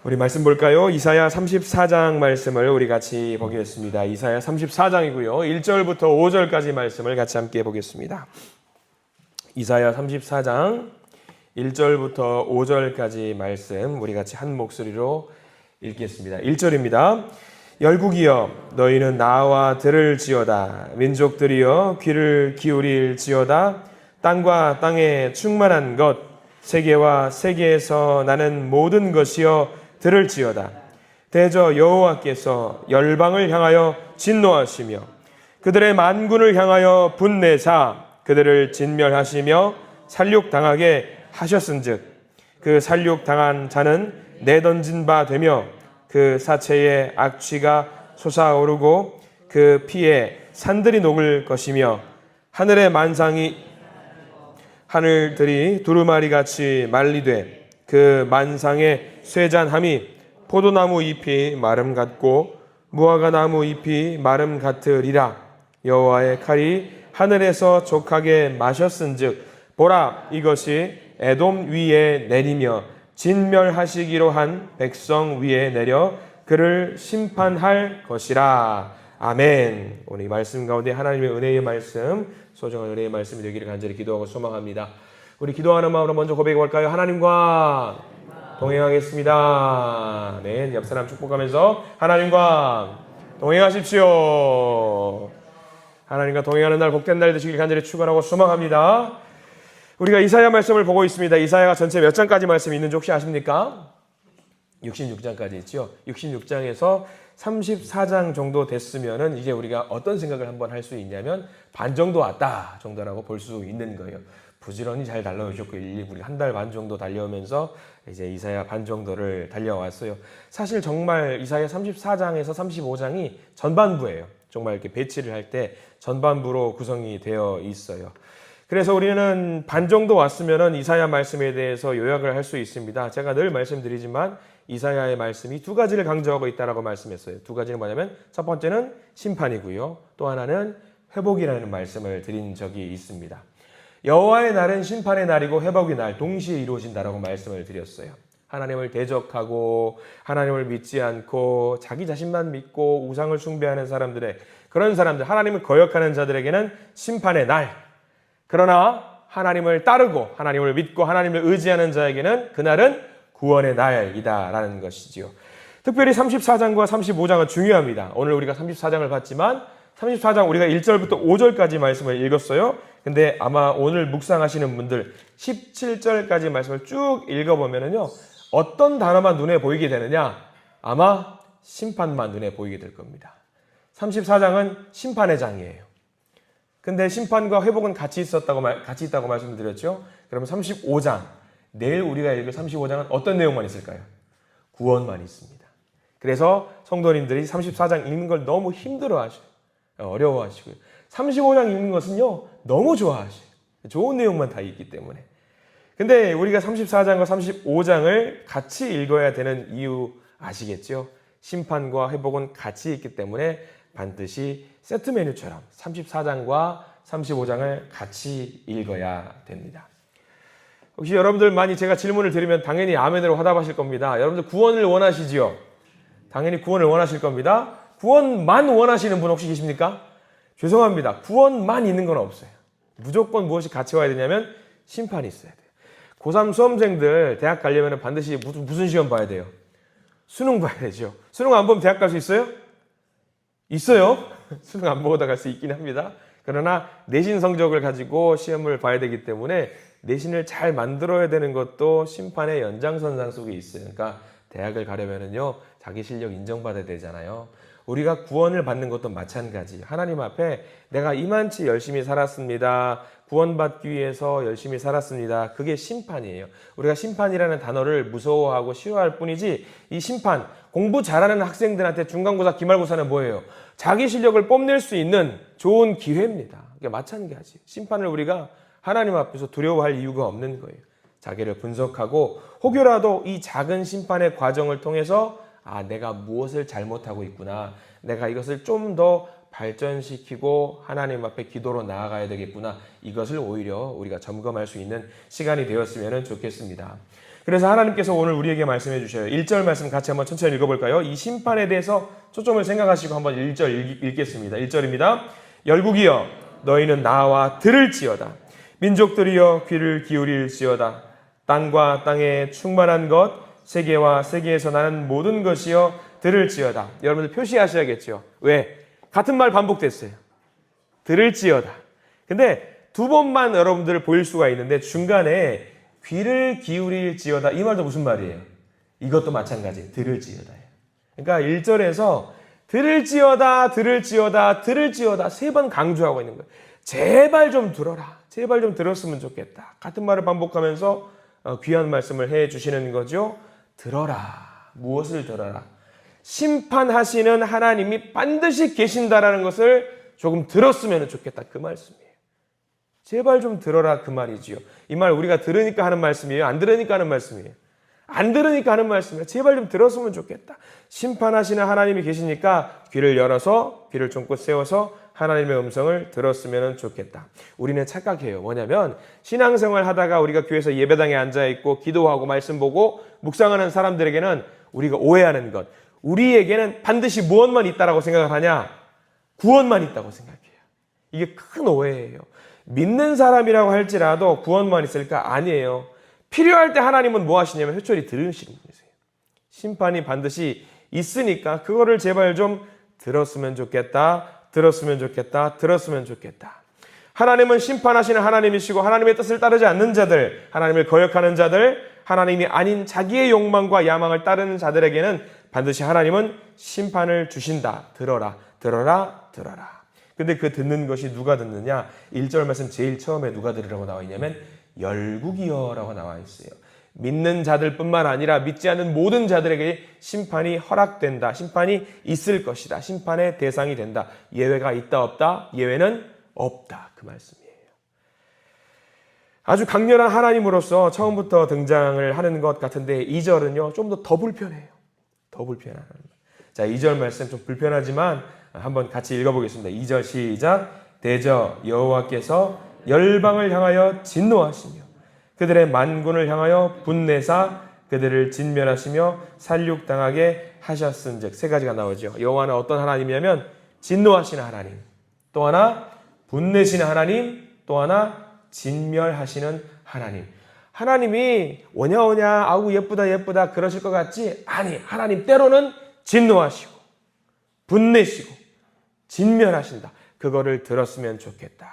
우리 말씀 볼까요? 이사야 34장 말씀을 우리 같이 보겠습니다. 이사야 34장이고요. 1절부터 5절까지 말씀을 같이 함께 보겠습니다. 이사야 34장 1절부터 5절까지 말씀 우리 같이 한 목소리로 읽겠습니다. 1절입니다. 열국이여 너희는 나와 들을지어다. 민족들이여 귀를 기울일지어다. 땅과 땅에 충만한 것 세계와 세계에서 나는 모든 것이여 들을지어다. 대저 여호와께서 열방을 향하여 진노하시며 그들의 만군을 향하여 분내사 그들을 진멸하시며 살육당하게 하셨은즉 그 살육당한 자는 내던진 바 되며 그 사체에 악취가 솟아오르고 그 피에 산들이 녹을 것이며 하늘의 만상이 하늘들이 두루마리같이 말리되 그 만상의 쇠잔함이 포도나무 잎이 마름 같고 무화과 나무 잎이 마름 같으리라. 여호와의 칼이 하늘에서 족하게 마셨은즉 보라 이것이 에돔 위에 내리며 진멸하시기로 한 백성 위에 내려 그를 심판할 것이라. 아멘. 오늘 이 말씀 가운데 하나님의 은혜의 말씀, 소중한 은혜의 말씀이 되기를 간절히 기도하고 소망합니다. 우리 기도하는 마음으로 먼저 고백해 볼까요? 하나님과 동행하겠습니다. 네, 옆 사람 축복하면서 하나님과 동행하십시오. 하나님과 동행하는 날 복된 날 되시길 간절히 축원하고 소망합니다. 우리가 이사야 말씀을 보고 있습니다. 이사야가 전체 몇 장까지 말씀이 있는지 혹시 아십니까? 66장까지 있죠. 66장에서 34장 정도 됐으면은 이제 우리가 어떤 생각을 한번 할 수 있냐면 반 정도 왔다 정도라고 볼 수 있는 거예요. 부지런히 잘 달려오셨고 우리 한 달 반 정도 달려오면서 이제 이사야 반 정도를 달려왔어요. 사실 정말 이사야 34장에서 35장이 전반부예요. 정말 이렇게 배치를 할 때 전반부로 구성이 되어 있어요. 그래서 우리는 반 정도 왔으면은 이사야 말씀에 대해서 요약을 할 수 있습니다. 제가 늘 말씀드리지만 이사야의 말씀이 두 가지를 강조하고 있다라고 말씀했어요. 두 가지는 뭐냐면 첫 번째는 심판이고요. 또 하나는 회복이라는 말씀을 드린 적이 있습니다. 여호와의 날은 심판의 날이고 회복의 날 동시에 이루어진다라고 말씀을 드렸어요. 하나님을 대적하고 하나님을 믿지 않고 자기 자신만 믿고 우상을 숭배하는 사람들의 그런 사람들, 하나님을 거역하는 자들에게는 심판의 날. 그러나 하나님을 따르고 하나님을 믿고 하나님을 의지하는 자에게는 그날은 구원의 날이다라는 것이지요. 특별히 34장과 35장은 중요합니다. 오늘 우리가 34장을 봤지만 34장 우리가 1절부터 5절까지 말씀을 읽었어요. 근데 아마 오늘 묵상하시는 분들 17절까지 말씀을 쭉 읽어보면은요, 어떤 단어만 눈에 보이게 되느냐? 아마 심판만 눈에 보이게 될 겁니다. 34장은 심판의 장이에요. 근데 심판과 회복은 같이 있다고 말씀을 드렸죠. 그러면 35장, 내일 우리가 읽을 35장은 어떤 내용만 있을까요? 구원만 있습니다. 그래서 성도님들이 34장 읽는 걸 너무 힘들어하셔요. 어려워하시고요. 35장 읽는 것은요, 너무 좋아하셔요. 좋은 내용만 다 있기 때문에. 근데 우리가 34장과 35장을 같이 읽어야 되는 이유 아시겠죠? 심판과 회복은 같이 있기 때문에 반드시 세트 메뉴처럼 34장과 35장을 같이 읽어야 됩니다. 혹시 여러분들 많이 제가 질문을 드리면 당연히 아멘으로 화답하실 겁니다. 여러분들 구원을 원하시지요? 당연히 구원을 원하실 겁니다. 구원만 원하시는 분 혹시 계십니까? 죄송합니다. 구원만 있는 건 없어요. 무조건 무엇이 같이 와야 되냐면 심판이 있어야 돼요. 고3 수험생들 대학 가려면 반드시 무슨 시험 봐야 돼요? 수능 봐야 되죠. 수능 안 보면 대학 갈 수 있어요? 있어요. 수능 안 보고도 갈 수 있긴 합니다. 그러나 내신 성적을 가지고 시험을 봐야 되기 때문에 내신을 잘 만들어야 되는 것도 심판의 연장선상 속에 있어요. 그러니까 대학을 가려면은요, 자기 실력 인정받아야 되잖아요. 우리가 구원을 받는 것도 마찬가지. 하나님 앞에 내가 이만치 열심히 살았습니다. 구원받기 위해서 열심히 살았습니다. 그게 심판이에요. 우리가 심판이라는 단어를 무서워하고 싫어할 뿐이지 이 심판, 공부 잘하는 학생들한테 중간고사, 기말고사는 뭐예요? 자기 실력을 뽐낼 수 있는 좋은 기회입니다. 그게 마찬가지. 심판을 우리가 하나님 앞에서 두려워할 이유가 없는 거예요. 자기를 분석하고 혹여라도 이 작은 심판의 과정을 통해서 내가 무엇을 잘못하고 있구나. 내가 이것을 좀 더 발전시키고 하나님 앞에 기도로 나아가야 되겠구나. 이것을 오히려 우리가 점검할 수 있는 시간이 되었으면 좋겠습니다. 그래서 하나님께서 오늘 우리에게 말씀해 주셔요. 1절 말씀 같이 한번 천천히 읽어볼까요? 이 심판에 대해서 초점을 생각하시고 한번 1절 읽겠습니다. 1절입니다. 열국이여 너희는 나와 들을지어다. 민족들이여 귀를 기울일지어다. 땅과 땅에 충만한 것, 세계와 세계에서 나는 모든 것이여 들을지어다. 여러분들 표시하셔야겠죠. 왜? 같은 말 반복됐어요. 들을지어다. 근데 두 번만 여러분들 보일 수가 있는데 중간에 귀를 기울일지어다. 이 말도 무슨 말이에요? 이것도 마찬가지. 들을지어다예요. 그러니까 1절에서 들을지어다, 들을지어다, 들을지어다 3번 강조하고 있는 거예요. 제발 좀 들어라. 제발 좀 들었으면 좋겠다. 같은 말을 반복하면서 귀한 말씀을 해 주시는 거죠. 들어라. 무엇을 들어라? 심판하시는 하나님이 반드시 계신다라는 것을 조금 들었으면 좋겠다. 그 말씀이에요. 제발 좀 들어라 그 말이지요. 이 말 우리가 들으니까 하는 말씀이에요? 안 들으니까 하는 말씀이에요? 안 들으니까 하는 말씀이에요. 제발 좀 들었으면 좋겠다. 심판하시는 하나님이 계시니까 귀를 열어서 귀를 쫑긋 세워서 하나님의 음성을 들었으면 좋겠다. 우리는 착각해요. 뭐냐면 신앙생활 하다가 우리가 교회에서 예배당에 앉아있고 기도하고 말씀 보고 묵상하는 사람들에게는 우리가 오해하는 것. 우리에게는 반드시 무엇만 있다라고 생각을 하냐? 구원만 있다고 생각해요. 이게 큰 오해예요. 믿는 사람이라고 할지라도 구원만 있을까? 아니에요. 필요할 때 하나님은 뭐 하시냐면 회초리 들으시는 분이세요. 심판이 반드시 있으니까 그거를 제발 좀 들었으면 좋겠다. 들었으면 좋겠다. 들었으면 좋겠다. 하나님은 심판하시는 하나님이시고 하나님의 뜻을 따르지 않는 자들, 하나님을 거역하는 자들, 하나님이 아닌 자기의 욕망과 야망을 따르는 자들에게는 반드시 하나님은 심판을 주신다. 들어라. 들어라. 들어라. 근데 그 듣는 것이 누가 듣느냐? 1절 말씀 제일 처음에 누가 들으라고 나와 있냐면 열국이여라고 나와 있어요. 믿는 자들뿐만 아니라 믿지 않는 모든 자들에게 심판이 허락된다. 심판이 있을 것이다. 심판의 대상이 된다. 예외가 있다 없다? 예외는 없다. 그 말씀이에요. 아주 강렬한 하나님으로서 처음부터 등장을 하는 것 같은데 2절은요. 좀 더 불편해요. 더 불편한. 자, 2절 말씀 좀 불편하지만 한번 같이 읽어보겠습니다. 2절 시작. 대저 여호와께서 열방을 향하여 진노하시며 그들의 만군을 향하여 분내사 그들을 진멸하시며 살육당하게 하셨은즉. 3가지가 나오죠. 여호와는 어떤 하나님이냐면 진노하시는 하나님, 또 하나 분내시는 하나님, 또 하나 진멸하시는 하나님. 하나님이 오냐오냐 아우 예쁘다 예쁘다 그러실 것 같지? 아니, 하나님 때로는 진노하시고 분내시고 진멸하신다. 그거를 들었으면 좋겠다.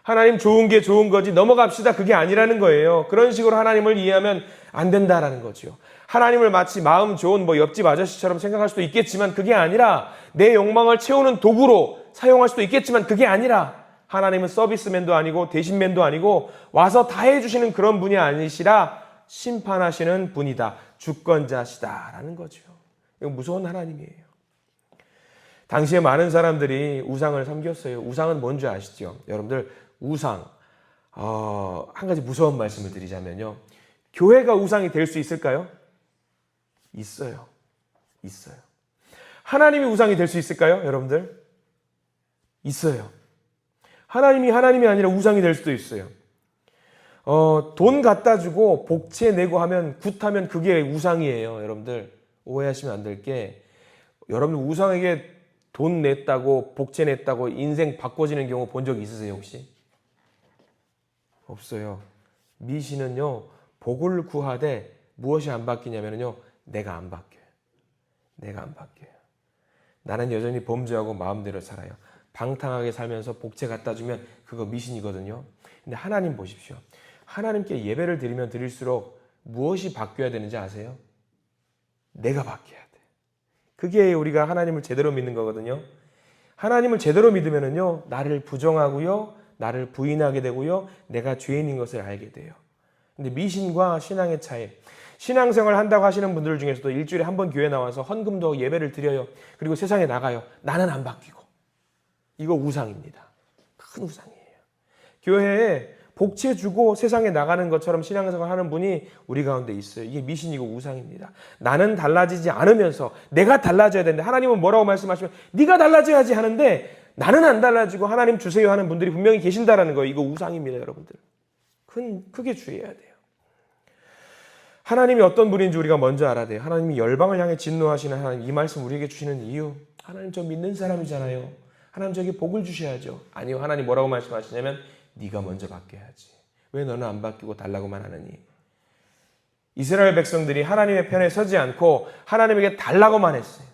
하나님 좋은 게 좋은 거지 넘어갑시다. 그게 아니라는 거예요. 그런 식으로 하나님을 이해하면 안 된다라는 거죠. 하나님을 마치 마음 좋은 옆집 아저씨처럼 생각할 수도 있겠지만 그게 아니라 내 욕망을 채우는 도구로 사용할 수도 있겠지만 그게 아니라 하나님은 서비스맨도 아니고 대신맨도 아니고 와서 다 해주시는 그런 분이 아니시라 심판하시는 분이다. 주권자시다라는 거죠. 이거 무서운 하나님이에요. 당시에 많은 사람들이 우상을 섬겼어요. 우상은 뭔지 아시죠? 여러분들 우상 한 가지 무서운 말씀을 드리자면요. 교회가 우상이 될 수 있을까요? 있어요. 있어요. 하나님이 우상이 될 수 있을까요? 여러분들? 있어요. 하나님이 아니라 우상이 될 수도 있어요. 돈 갖다 주고 복채 내고 하면 굿하면 그게 우상이에요. 여러분들 오해하시면 안 될 게 여러분들 우상에게 돈 냈다고 복채 냈다고 인생 바꿔지는 경우 본 적 있으세요 혹시? 없어요. 미신은요 복을 구하되 무엇이 안 바뀌냐면요 내가 안 바뀌어요. 내가 안 바뀌어요. 나는 여전히 범죄하고 마음대로 살아요. 방탕하게 살면서 복채 갖다 주면 그거 미신이거든요. 근데 하나님 보십시오. 하나님께 예배를 드리면 드릴수록 무엇이 바뀌어야 되는지 아세요? 내가 바뀌어야 돼. 그게 우리가 하나님을 제대로 믿는 거거든요. 하나님을 제대로 믿으면은요, 나를 부정하고요, 나를 부인하게 되고요, 내가 죄인인 것을 알게 돼요. 근데 미신과 신앙의 차이. 신앙생활 한다고 하시는 분들 중에서도 일주일에 한 번 교회 나와서 헌금도 하고 예배를 드려요. 그리고 세상에 나가요. 나는 안 바뀌고. 이거 우상입니다. 큰 우상이에요. 교회에 복채 주고 세상에 나가는 것처럼 신앙생활 하는 분이 우리 가운데 있어요. 이게 미신이고 우상입니다. 나는 달라지지 않으면서 내가 달라져야 되는데 하나님은 뭐라고 말씀하시면 네가 달라져야지 하는데 나는 안 달라지고 하나님 주세요 하는 분들이 분명히 계신다라는 거예요. 이거 우상입니다, 여러분들. 크게 주의해야 돼요. 하나님이 어떤 분인지 우리가 먼저 알아야 돼요. 하나님이 열방을 향해 진노하시는 하나님, 이 말씀 우리에게 주시는 이유, 하나님 저 믿는 사람이잖아요. 하나님 저에게 복을 주셔야죠. 아니요, 하나님 뭐라고 말씀하시냐면 네가 먼저 바뀌어야지. 왜 너는 안 바뀌고 달라고만 하느니. 이스라엘 백성들이 하나님의 편에 서지 않고 하나님에게 달라고만 했어요.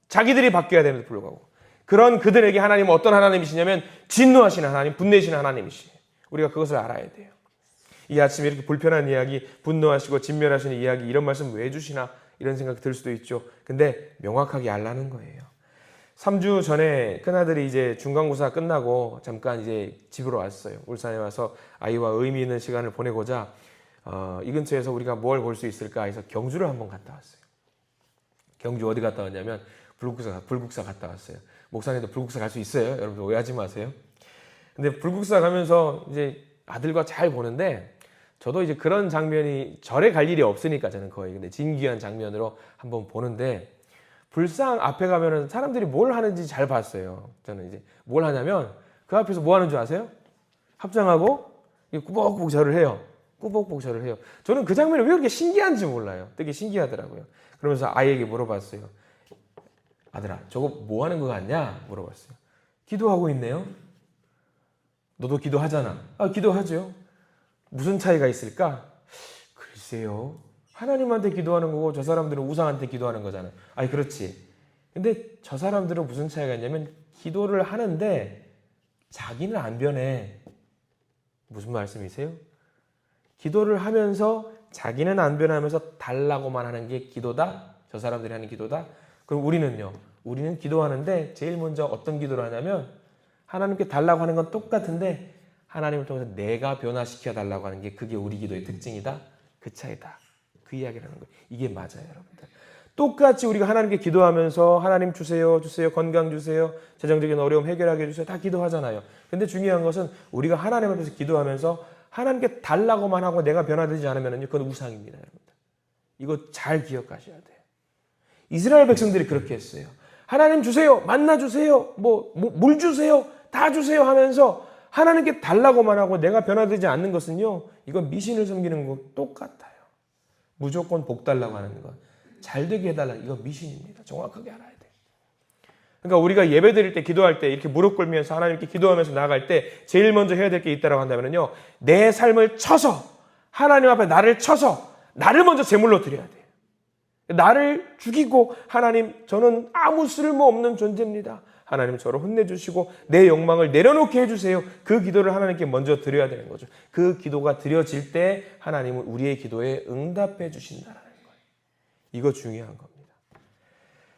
자기들이 바뀌어야 됨에도 불구하고. 그런 그들에게 하나님은 어떤 하나님이시냐면 진노하시는 하나님, 분내시는 하나님이시에요. 우리가 그것을 알아야 돼요. 이 아침에 이렇게 불편한 이야기, 분노하시고 진멸하시는 이야기, 이런 말씀 왜 주시나 이런 생각이 들 수도 있죠. 근데 명확하게 알라는 거예요. 3주 전에 큰아들이 이제 중간고사 끝나고 잠깐 이제 집으로 왔어요. 울산에 와서 아이와 의미 있는 시간을 보내고자 이 근처에서 우리가 뭘 볼 수 있을까 해서 경주를 한번 갔다 왔어요. 경주 어디 갔다 왔냐면 불국사 갔다 왔어요. 목사님도 불국사 갈 수 있어요. 여러분 오해하지 마세요. 근데 불국사 가면서 이제 아들과 잘 보는데 저도 이제 그런 장면이 절에 갈 일이 없으니까 저는 거의 근데 진귀한 장면으로 한번 보는데 불상 앞에 가면은 사람들이 뭘 하는지 잘 봤어요. 저는 이제 뭘 하냐면 그 앞에서 뭐 하는 줄 아세요? 합장하고 꾸벅꾸벅 절을 해요. 꾸벅꾸벅 절을 해요. 저는 그 장면이 왜 그렇게 신기한지 몰라요. 되게 신기하더라고요. 그러면서 아이에게 물어봤어요. 아들아, 저거 뭐 하는 거 같냐? 물어봤어요. 기도하고 있네요. 너도 기도하잖아. 아, 기도하죠. 무슨 차이가 있을까? 글쎄요. 하나님한테 기도하는 거고 저 사람들은 우상한테 기도하는 거잖아요. 아니 그렇지. 근데 저 사람들은 무슨 차이가 있냐면 기도를 하는데 자기는 안 변해. 무슨 말씀이세요? 기도를 하면서 자기는 안 변하면서 달라고만 하는 게 기도다? 저 사람들이 하는 기도다? 그럼 우리는요? 우리는 기도하는데 제일 먼저 어떤 기도를 하냐면 하나님께 달라고 하는 건 똑같은데 하나님을 통해서 내가 변화시켜 달라고 하는 게 그게 우리 기도의 특징이다. 그 차이다. 그 이야기를 하는 거예요. 이게 맞아요, 여러분들. 똑같이 우리가 하나님께 기도하면서 하나님 주세요, 건강 주세요, 재정적인 어려움 해결하게 해주세요. 다 기도하잖아요. 근데 중요한 것은 우리가 하나님 앞에서 기도하면서 하나님께 달라고만 하고 내가 변화되지 않으면 그건 우상입니다, 여러분들. 이거 잘 기억하셔야 돼요. 이스라엘 백성들이 그렇게 했어요. 하나님 주세요, 만나 주세요, 물 주세요, 다 주세요 하면서 하나님께 달라고만 하고 내가 변화되지 않는 것은요, 이건 미신을 섬기는 거 똑같아요. 무조건 복 달라고 하는 것, 잘 되게 해달라, 이건 미신입니다. 정확하게 알아야 돼요. 그러니까 우리가 예배 드릴 때, 기도할 때 이렇게 무릎 꿇으면서 하나님께 기도하면서 나아갈 때 제일 먼저 해야 될 게 있다고 한다면요, 내 삶을 쳐서 하나님 앞에 나를 쳐서 나를 먼저 제물로 드려야 돼요. 나를 죽이고 하나님 저는 아무 쓸모없는 존재입니다. 하나님 저를 혼내주시고 내 욕망을 내려놓게 해주세요. 그 기도를 하나님께 먼저 드려야 되는 거죠. 그 기도가 드려질 때 하나님은 우리의 기도에 응답해 주신다는 거예요. 이거 중요한 겁니다.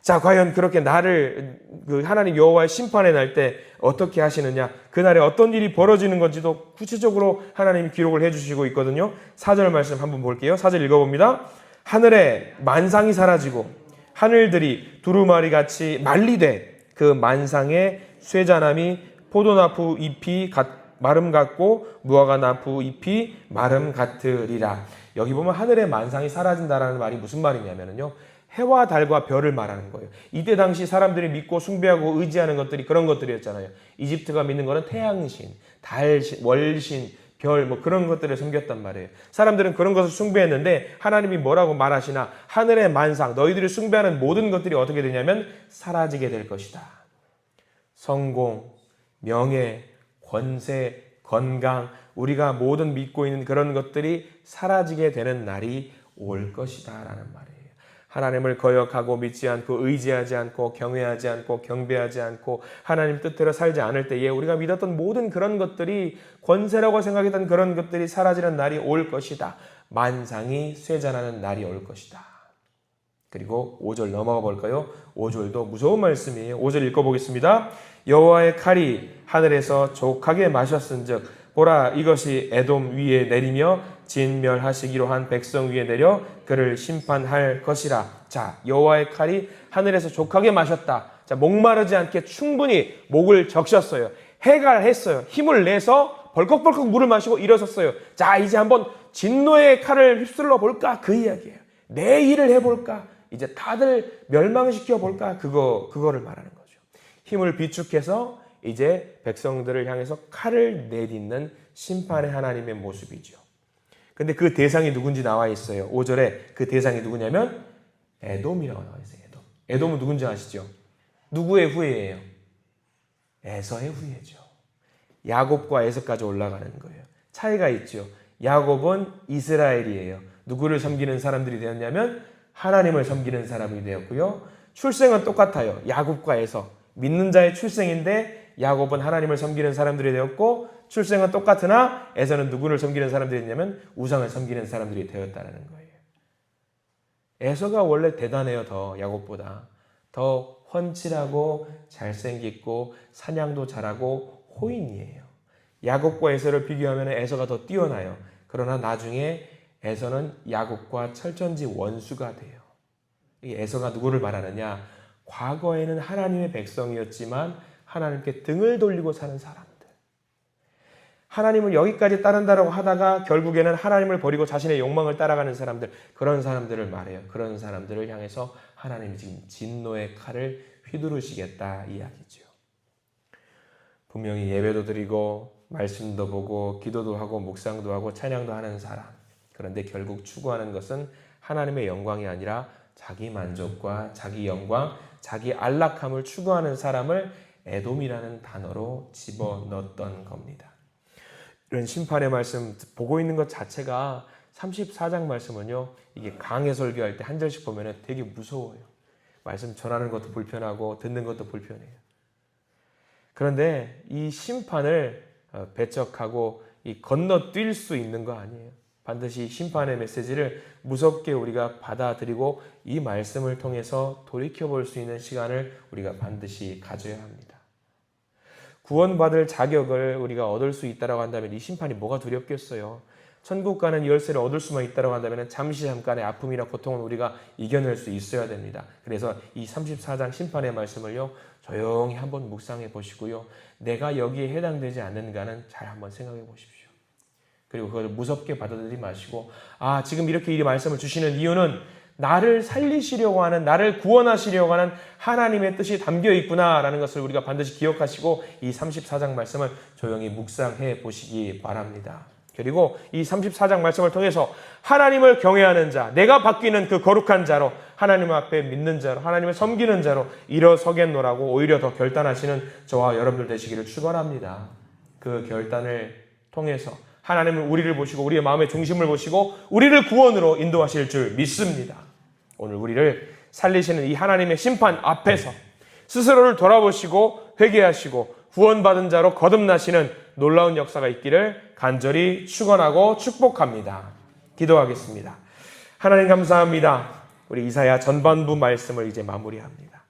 자, 과연 그렇게 나를 하나님 여호와의 심판의 날 때 어떻게 하시느냐, 그날에 어떤 일이 벌어지는 건지도 구체적으로 하나님이 기록을 해주시고 있거든요. 4절 말씀 한번 볼게요. 4절 읽어봅니다. 하늘에 만상이 사라지고 하늘들이 두루마리같이 말리되 그 만상의 쇠자나미 포도나무 잎이 마름 같고 무화과나무 잎이 마름 같으리라. 여기 보면 하늘의 만상이 사라진다라는 말이 무슨 말이냐면요, 해와 달과 별을 말하는 거예요. 이때 당시 사람들이 믿고 숭배하고 의지하는 것들이 그런 것들이었잖아요. 이집트가 믿는 거는 태양신, 달신, 월신, 별 그런 것들을 섬겼단 말이에요. 사람들은 그런 것을 숭배했는데 하나님이 뭐라고 말하시나, 하늘의 만상, 너희들이 숭배하는 모든 것들이 어떻게 되냐면 사라지게 될 것이다. 성공, 명예, 권세, 건강, 우리가 모든 믿고 있는 그런 것들이 사라지게 되는 날이 올 것이다 라는 말이에요. 하나님을 거역하고 믿지 않고 의지하지 않고 경외하지 않고 경배하지 않고 하나님 뜻대로 살지 않을 때에 우리가 믿었던 모든 그런 것들이, 권세라고 생각했던 그런 것들이 사라지는 날이 올 것이다. 만상이 쇠잔하는 날이 올 것이다. 그리고 5절 넘어가 볼까요? 5절도 무서운 말씀이에요. 5절 읽어보겠습니다. 여호와의 칼이 하늘에서 족하게 마셨은즉 보라, 이것이 에돔 위에 내리며 진멸하시기로 한 백성 위에 내려 그를 심판할 것이라. 자, 여호와의 칼이 하늘에서 족하게 마셨다. 자, 목마르지 않게 충분히 목을 적셨어요. 해갈했어요. 힘을 내서 벌컥벌컥 물을 마시고 일어섰어요. 자, 이제 한번 진노의 칼을 휩쓸러 볼까? 그 이야기예요. 내 일을 해볼까? 이제 다들 멸망시켜 볼까? 그거를 말하는 거죠. 힘을 비축해서 이제 백성들을 향해서 칼을 내딛는 심판의 하나님의 모습이죠. 근데 그 대상이 누군지 나와 있어요. 5절에 그 대상이 누구냐면 에돔이라고 나와 있어요. 에돔. 에돔은 누군지 아시죠? 누구의 후예예요? 에서의 후예죠. 야곱과 에서까지 올라가는 거예요. 차이가 있죠. 야곱은 이스라엘이에요. 누구를 섬기는 사람들이 되었냐면 하나님을 섬기는 사람이 되었고요. 출생은 똑같아요. 야곱과 에서. 믿는 자의 출생인데 야곱은 하나님을 섬기는 사람들이 되었고 출생은 똑같으나 에서는 누구를 섬기는 사람들이 됐냐면 우상을 섬기는 사람들이 되었다는 거예요. 에서가 원래 대단해요. 더 야곱보다. 더 훤칠하고 잘생기고 사냥도 잘하고 호인이에요. 야곱과 에서를 비교하면 에서가 더 뛰어나요. 그러나 나중에 에서는 야곱과 철천지 원수가 돼요. 이 에서가 누구를 말하느냐? 과거에는 하나님의 백성이었지만 하나님께 등을 돌리고 사는 사람들. 하나님을 여기까지 따른다라고 하다가 결국에는 하나님을 버리고 자신의 욕망을 따라가는 사람들, 그런 사람들을 말해요. 그런 사람들을 향해서 하나님이 지금 진노의 칼을 휘두르시겠다 이야기죠. 분명히 예배도 드리고 말씀도 보고 기도도 하고 묵상도 하고 찬양도 하는 사람. 그런데 결국 추구하는 것은 하나님의 영광이 아니라 자기 만족과 자기 영광, 자기 안락함을 추구하는 사람을 에돔이라는 단어로 집어넣었던 겁니다. 이런 심판의 말씀 보고 있는 것 자체가 34장 말씀은요, 이게 강해 설교할 때 한 절씩 보면 되게 무서워요. 말씀 전하는 것도 불편하고 듣는 것도 불편해요. 그런데 이 심판을 배척하고 건너뛸 수 있는 거 아니에요. 반드시 심판의 메시지를 무섭게 우리가 받아들이고 이 말씀을 통해서 돌이켜볼 수 있는 시간을 우리가 반드시 가져야 합니다. 구원받을 자격을 우리가 얻을 수 있다고 한다면 이 심판이 뭐가 두렵겠어요. 천국 가는 열쇠를 얻을 수만 있다고 한다면 잠시 잠깐의 아픔이나 고통은 우리가 이겨낼 수 있어야 됩니다. 그래서 이 34장 심판의 말씀을요, 조용히 한번 묵상해 보시고요. 내가 여기에 해당되지 않는가는 잘 한번 생각해 보십시오. 그리고 그걸 무섭게 받아들이지 마시고, 지금 이렇게 이 말씀을 주시는 이유는 나를 살리시려고 하는, 나를 구원하시려고 하는 하나님의 뜻이 담겨 있구나라는 것을 우리가 반드시 기억하시고 이 34장 말씀을 조용히 묵상해 보시기 바랍니다. 그리고 이 34장 말씀을 통해서 하나님을 경외하는 자, 내가 바뀌는 그 거룩한 자로, 하나님 앞에 믿는 자로, 하나님을 섬기는 자로 일어서겠노라고 오히려 더 결단하시는 저와 여러분들 되시기를 축원합니다. 그 결단을 통해서 하나님은 우리를 보시고 우리의 마음의 중심을 보시고 우리를 구원으로 인도하실 줄 믿습니다. 오늘 우리를 살리시는 이 하나님의 심판 앞에서 스스로를 돌아보시고 회개하시고 구원받은 자로 거듭나시는 놀라운 역사가 있기를 간절히 축원하고 축복합니다. 기도하겠습니다. 하나님 감사합니다. 우리 이사야 전반부 말씀을 이제 마무리합니다.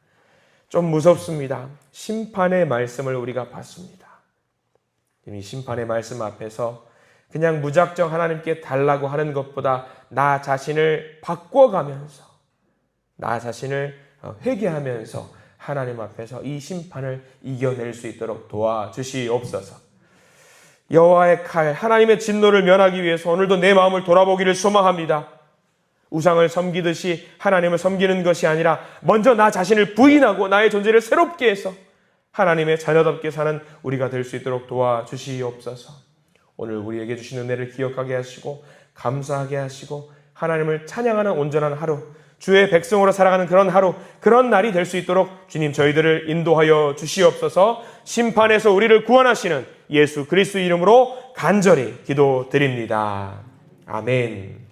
좀 무섭습니다. 심판의 말씀을 우리가 봤습니다. 이 심판의 말씀 앞에서 그냥 무작정 하나님께 달라고 하는 것보다 나 자신을 바꿔가면서, 나 자신을 회개하면서 하나님 앞에서 이 심판을 이겨낼 수 있도록 도와주시옵소서. 여호와의 칼, 하나님의 진노를 면하기 위해서 오늘도 내 마음을 돌아보기를 소망합니다. 우상을 섬기듯이 하나님을 섬기는 것이 아니라 먼저 나 자신을 부인하고 나의 존재를 새롭게 해서 하나님의 자녀답게 사는 우리가 될 수 있도록 도와주시옵소서. 오늘 우리에게 주신 은혜를 기억하게 하시고 감사하게 하시고 하나님을 찬양하는 온전한 하루, 주의 백성으로 살아가는 그런 하루, 그런 날이 될 수 있도록 주님 저희들을 인도하여 주시옵소서. 심판에서 우리를 구원하시는 예수 그리스도 이름으로 간절히 기도드립니다. 아멘.